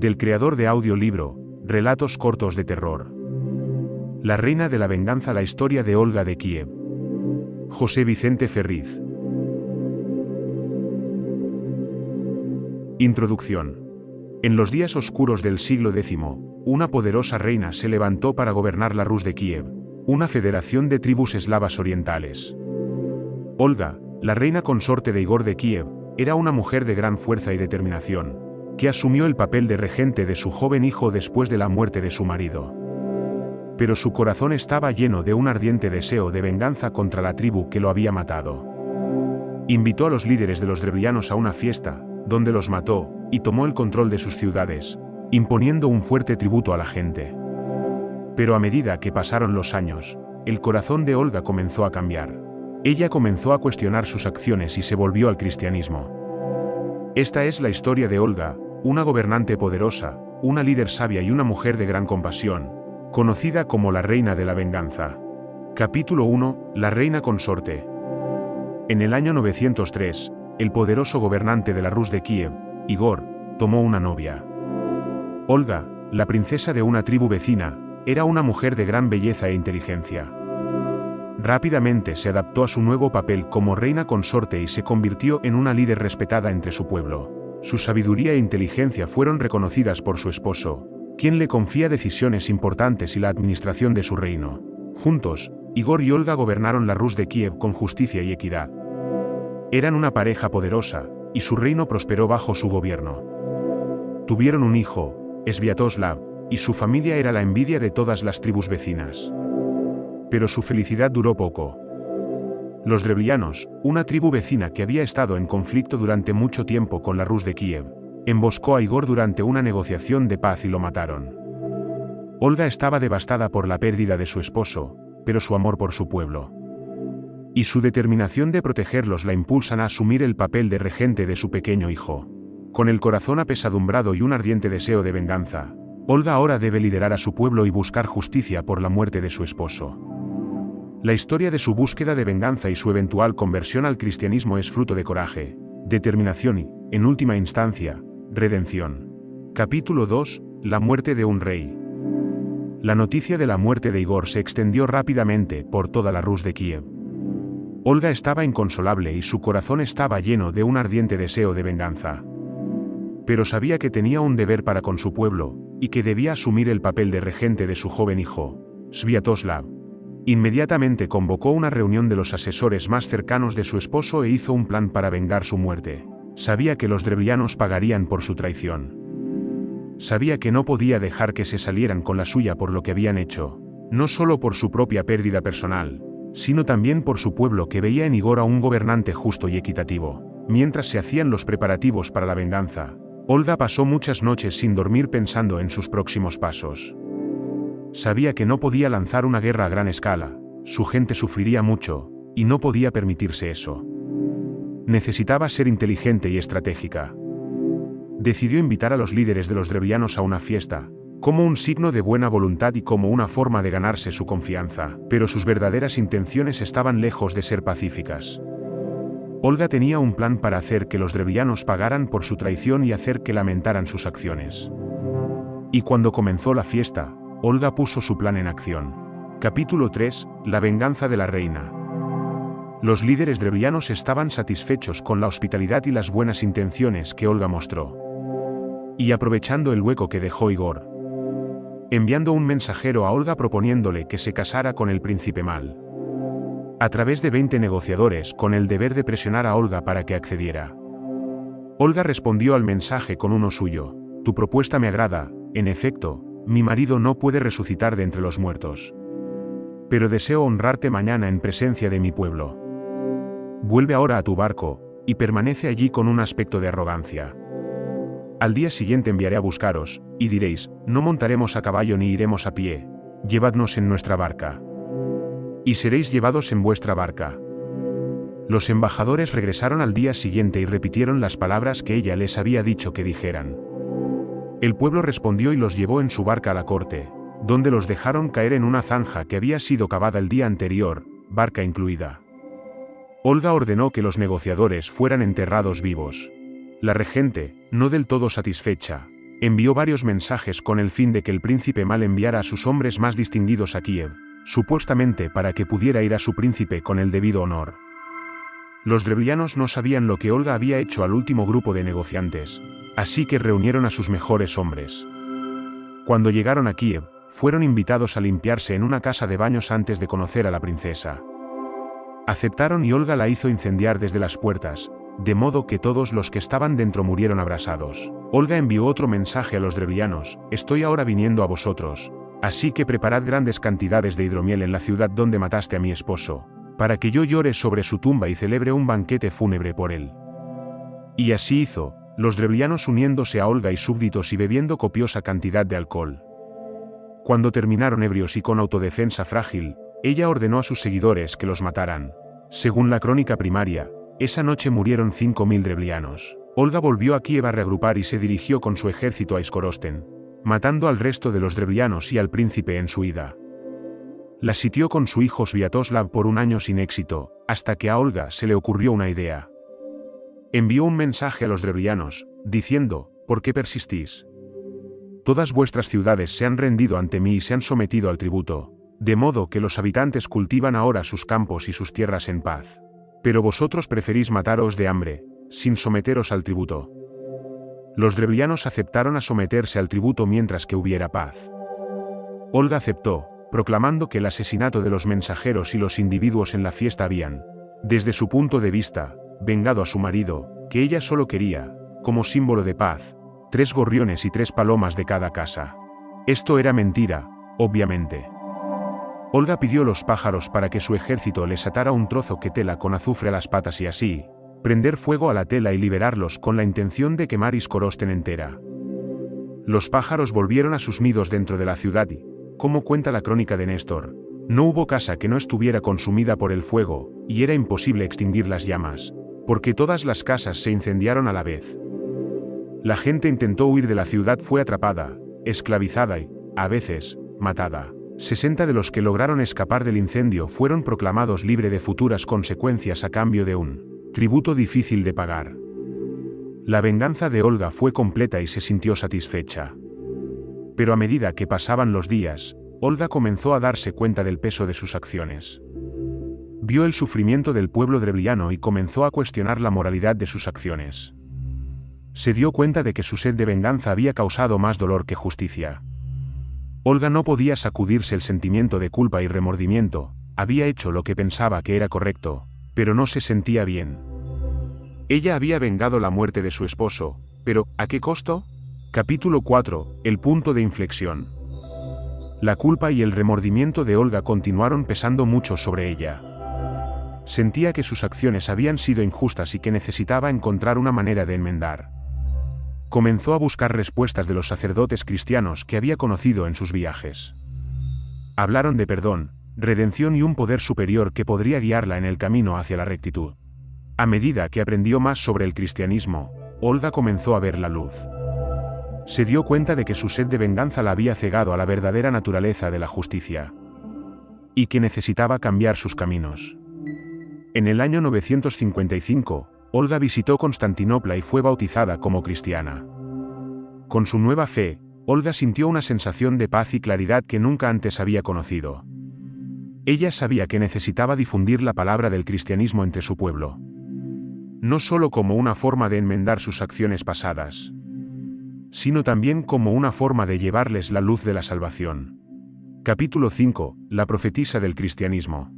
del creador de audiolibro, Relatos cortos de terror. La reina de la venganza, la historia de Olga de Kiev. José Vicente Ferriz. Introducción. En los días oscuros del siglo X, una poderosa reina se levantó para gobernar la Rus de Kiev, una federación de tribus eslavas orientales. Olga, la reina consorte de Igor de Kiev, era una mujer de gran fuerza y determinación, que asumió el papel de regente de su joven hijo después de la muerte de su marido. Pero su corazón estaba lleno de un ardiente deseo de venganza contra la tribu que lo había matado. Invitó a los líderes de los drevlianos a una fiesta, donde los mató, y tomó el control de sus ciudades, imponiendo un fuerte tributo a la gente. Pero a medida que pasaron los años, el corazón de Olga comenzó a cambiar. Ella comenzó a cuestionar sus acciones y se volvió al cristianismo. Esta es la historia de Olga, una gobernante poderosa, una líder sabia y una mujer de gran compasión, conocida como la reina de la venganza. Capítulo 1. La reina consorte. En el año 903, el poderoso gobernante de la Rus de Kiev, Igor, tomó una novia. Olga, la princesa de una tribu vecina, era una mujer de gran belleza e inteligencia. Rápidamente se adaptó a su nuevo papel como reina consorte y se convirtió en una líder respetada entre su pueblo. Su sabiduría e inteligencia fueron reconocidas por su esposo, quien le confía decisiones importantes y la administración de su reino. Juntos, Igor y Olga gobernaron la Rus de Kiev con justicia y equidad. Eran una pareja poderosa, y su reino prosperó bajo su gobierno. Tuvieron un hijo, Sviatoslav, y su familia era la envidia de todas las tribus vecinas. Pero su felicidad duró poco. Los drevlianos, una tribu vecina que había estado en conflicto durante mucho tiempo con la Rus de Kiev, emboscó a Igor durante una negociación de paz y lo mataron. Olga estaba devastada por la pérdida de su esposo, pero su amor por su pueblo y su determinación de protegerlos la impulsan a asumir el papel de regente de su pequeño hijo. Con el corazón apesadumbrado y un ardiente deseo de venganza, Olga ahora debe liderar a su pueblo y buscar justicia por la muerte de su esposo. La historia de su búsqueda de venganza y su eventual conversión al cristianismo es fruto de coraje, determinación y, en última instancia, redención. Capítulo 2. La muerte de un rey. La noticia de la muerte de Igor se extendió rápidamente por toda la Rus de Kiev. Olga estaba inconsolable y su corazón estaba lleno de un ardiente deseo de venganza. Pero sabía que tenía un deber para con su pueblo, y que debía asumir el papel de regente de su joven hijo, Sviatoslav. Inmediatamente convocó una reunión de los asesores más cercanos de su esposo e hizo un plan para vengar su muerte. Sabía que los drevlianos pagarían por su traición. Sabía que no podía dejar que se salieran con la suya por lo que habían hecho, no solo por su propia pérdida personal, sino también por su pueblo que veía en Igor a un gobernante justo y equitativo. Mientras se hacían los preparativos para la venganza, Olga pasó muchas noches sin dormir pensando en sus próximos pasos. Sabía que no podía lanzar una guerra a gran escala, su gente sufriría mucho, y no podía permitirse eso. Necesitaba ser inteligente y estratégica. Decidió invitar a los líderes de los drevlianos a una fiesta, como un signo de buena voluntad y como una forma de ganarse su confianza, pero sus verdaderas intenciones estaban lejos de ser pacíficas. Olga tenía un plan para hacer que los drevlianos pagaran por su traición y hacer que lamentaran sus acciones. Y cuando comenzó la fiesta, Olga puso su plan en acción. Capítulo 3. La venganza de la reina. Los líderes drevlianos estaban satisfechos con la hospitalidad y las buenas intenciones que Olga mostró. Y aprovechando el hueco que dejó Igor, enviando un mensajero a Olga proponiéndole que se casara con el príncipe Mal, a través de 20 negociadores con el deber de presionar a Olga para que accediera. Olga respondió al mensaje con uno suyo: tu propuesta me agrada, en efecto, mi marido no puede resucitar de entre los muertos. Pero deseo honrarte mañana en presencia de mi pueblo. Vuelve ahora a tu barco, y permanece allí con un aspecto de arrogancia. Al día siguiente enviaré a buscaros, y diréis, no montaremos a caballo ni iremos a pie, llevadnos en nuestra barca. Y seréis llevados en vuestra barca. Los embajadores regresaron al día siguiente y repitieron las palabras que ella les había dicho que dijeran. El pueblo respondió y los llevó en su barca a la corte, donde los dejaron caer en una zanja que había sido cavada el día anterior, barca incluida. Olga ordenó que los negociadores fueran enterrados vivos. La regente, no del todo satisfecha, Envió varios mensajes con el fin de que el príncipe mal enviara a sus hombres más distinguidos a Kiev, supuestamente para que pudiera ir a su príncipe con el debido honor. Los drevlianos no sabían lo que Olga había hecho al último grupo de negociantes, así que reunieron a sus mejores hombres. Cuando llegaron a Kiev, fueron invitados a limpiarse en una casa de baños antes de conocer a la princesa. Aceptaron y Olga la hizo incendiar desde las puertas, de modo que todos los que estaban dentro murieron abrasados. Olga envió otro mensaje a los drevlianos: estoy ahora viniendo a vosotros, así que preparad grandes cantidades de hidromiel en la ciudad donde mataste a mi esposo, para que yo llore sobre su tumba y celebre un banquete fúnebre por él. Y así hizo, los drevlianos uniéndose a Olga y súbditos y bebiendo copiosa cantidad de alcohol. Cuando terminaron ebrios y con autodefensa frágil, ella ordenó a sus seguidores que los mataran. Según la crónica primaria, esa noche murieron 5.000 drevlianos. Olga volvió a Kiev a reagrupar y se dirigió con su ejército a Iskorosten, matando al resto de los drevlianos y al príncipe en su ida. La sitió con su hijo Sviatoslav por un año sin éxito, hasta que a Olga se le ocurrió una idea. Envió un mensaje a los drevlianos, diciendo: ¿por qué persistís? Todas vuestras ciudades se han rendido ante mí y se han sometido al tributo, de modo que los habitantes cultivan ahora sus campos y sus tierras en paz. Pero vosotros preferís mataros de hambre, sin someteros al tributo. Los drevlianos aceptaron a someterse al tributo mientras que hubiera paz. Olga aceptó, proclamando que el asesinato de los mensajeros y los individuos en la fiesta habían, desde su punto de vista, vengado a su marido, que ella solo quería, como símbolo de paz, 3 gorriones y 3 palomas de cada casa. Esto era mentira, obviamente. Olga pidió los pájaros para que su ejército les atara un trozo de tela con azufre a las patas y así, prender fuego a la tela y liberarlos con la intención de quemar Iskorosten entera. Los pájaros volvieron a sus nidos dentro de la ciudad y, como cuenta la crónica de Néstor, no hubo casa que no estuviera consumida por el fuego, y era imposible extinguir las llamas, porque todas las casas se incendiaron a la vez. La gente intentó huir de la ciudad, fue atrapada, esclavizada y, a veces, matada. 60 de los que lograron escapar del incendio fueron proclamados libres de futuras consecuencias a cambio de un tributo difícil de pagar. La venganza de Olga fue completa y se sintió satisfecha. Pero a medida que pasaban los días, Olga comenzó a darse cuenta del peso de sus acciones. Vio el sufrimiento del pueblo drevliano y comenzó a cuestionar la moralidad de sus acciones. Se dio cuenta de que su sed de venganza había causado más dolor que justicia. Olga no podía sacudirse el sentimiento de culpa y remordimiento, había hecho lo que pensaba que era correcto, pero no se sentía bien. Ella había vengado la muerte de su esposo, pero ¿a qué costo? Capítulo 4, el punto de inflexión. La culpa y el remordimiento de Olga continuaron pesando mucho sobre ella. Sentía que sus acciones habían sido injustas y que necesitaba encontrar una manera de enmendar. Comenzó a buscar respuestas de los sacerdotes cristianos que había conocido en sus viajes. Hablaron de perdón, redención y un poder superior que podría guiarla en el camino hacia la rectitud. A medida que aprendió más sobre el cristianismo, Olga comenzó a ver la luz. Se dio cuenta de que su sed de venganza la había cegado a la verdadera naturaleza de la justicia, y que necesitaba cambiar sus caminos. En el año 955, Olga visitó Constantinopla y fue bautizada como cristiana. Con su nueva fe, Olga sintió una sensación de paz y claridad que nunca antes había conocido. Ella sabía que necesitaba difundir la palabra del cristianismo entre su pueblo. No solo como una forma de enmendar sus acciones pasadas, sino también como una forma de llevarles la luz de la salvación. Capítulo 5, la profetisa del cristianismo.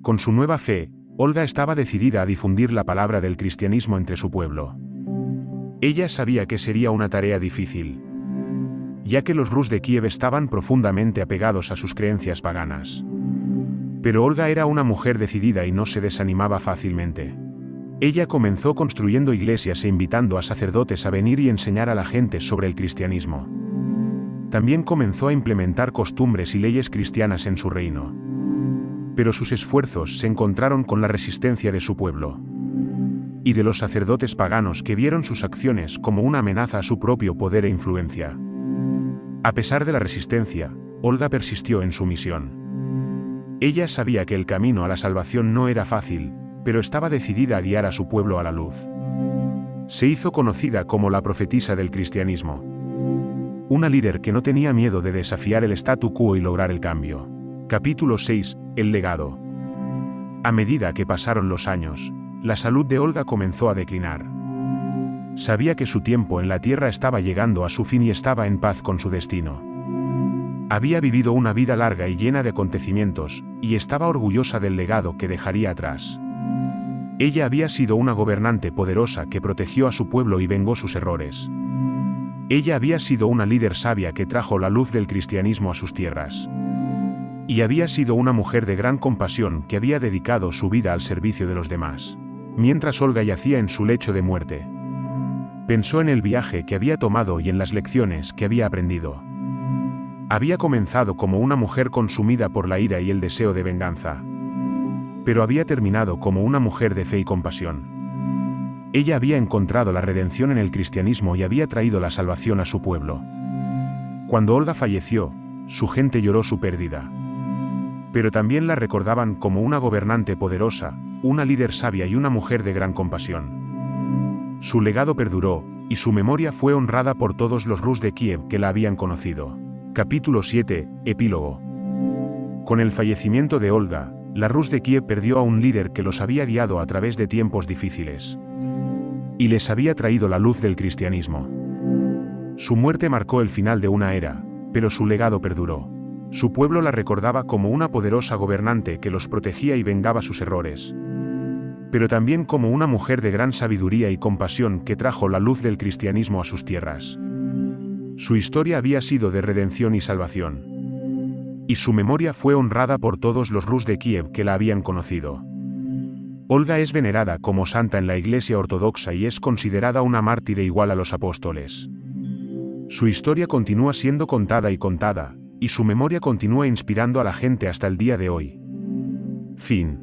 Con su nueva fe, Olga estaba decidida a difundir la palabra del cristianismo entre su pueblo. Ella sabía que sería una tarea difícil, ya que los Rus de Kiev estaban profundamente apegados a sus creencias paganas. Pero Olga era una mujer decidida y no se desanimaba fácilmente. Ella comenzó construyendo iglesias e invitando a sacerdotes a venir y enseñar a la gente sobre el cristianismo. También comenzó a implementar costumbres y leyes cristianas en su reino. Pero sus esfuerzos se encontraron con la resistencia de su pueblo y de los sacerdotes paganos que vieron sus acciones como una amenaza a su propio poder e influencia. A pesar de la resistencia, Olga persistió en su misión. Ella sabía que el camino a la salvación no era fácil, pero estaba decidida a guiar a su pueblo a la luz. Se hizo conocida como la profetisa del cristianismo. Una líder que no tenía miedo de desafiar el statu quo y lograr el cambio. Capítulo 6. El legado. A medida que pasaron los años, la salud de Olga comenzó a declinar. Sabía que su tiempo en la tierra estaba llegando a su fin y estaba en paz con su destino. Había vivido una vida larga y llena de acontecimientos, y estaba orgullosa del legado que dejaría atrás. Ella había sido una gobernante poderosa que protegió a su pueblo y vengó sus errores. Ella había sido una líder sabia que trajo la luz del cristianismo a sus tierras. Y había sido una mujer de gran compasión que había dedicado su vida al servicio de los demás. Mientras Olga yacía en su lecho de muerte, pensó en el viaje que había tomado y en las lecciones que había aprendido. Había comenzado como una mujer consumida por la ira y el deseo de venganza, pero había terminado como una mujer de fe y compasión. Ella había encontrado la redención en el cristianismo y había traído la salvación a su pueblo. Cuando Olga falleció, su gente lloró su pérdida. Pero también la recordaban como una gobernante poderosa, una líder sabia y una mujer de gran compasión. Su legado perduró, y su memoria fue honrada por todos los Rus de Kiev que la habían conocido. Capítulo 7. Epílogo. Con el fallecimiento de Olga, la Rus de Kiev perdió a un líder que los había guiado a través de tiempos difíciles y les había traído la luz del cristianismo. Su muerte marcó el final de una era, pero su legado perduró. Su pueblo la recordaba como una poderosa gobernante que los protegía y vengaba sus errores, pero también como una mujer de gran sabiduría y compasión que trajo la luz del cristianismo a sus tierras. Su historia había sido de redención y salvación, y su memoria fue honrada por todos los Rus de Kiev que la habían conocido. Olga es venerada como santa en la Iglesia Ortodoxa y es considerada una mártir igual a los apóstoles. Su historia continúa siendo contada, y su memoria continúa inspirando a la gente hasta el día de hoy. Fin.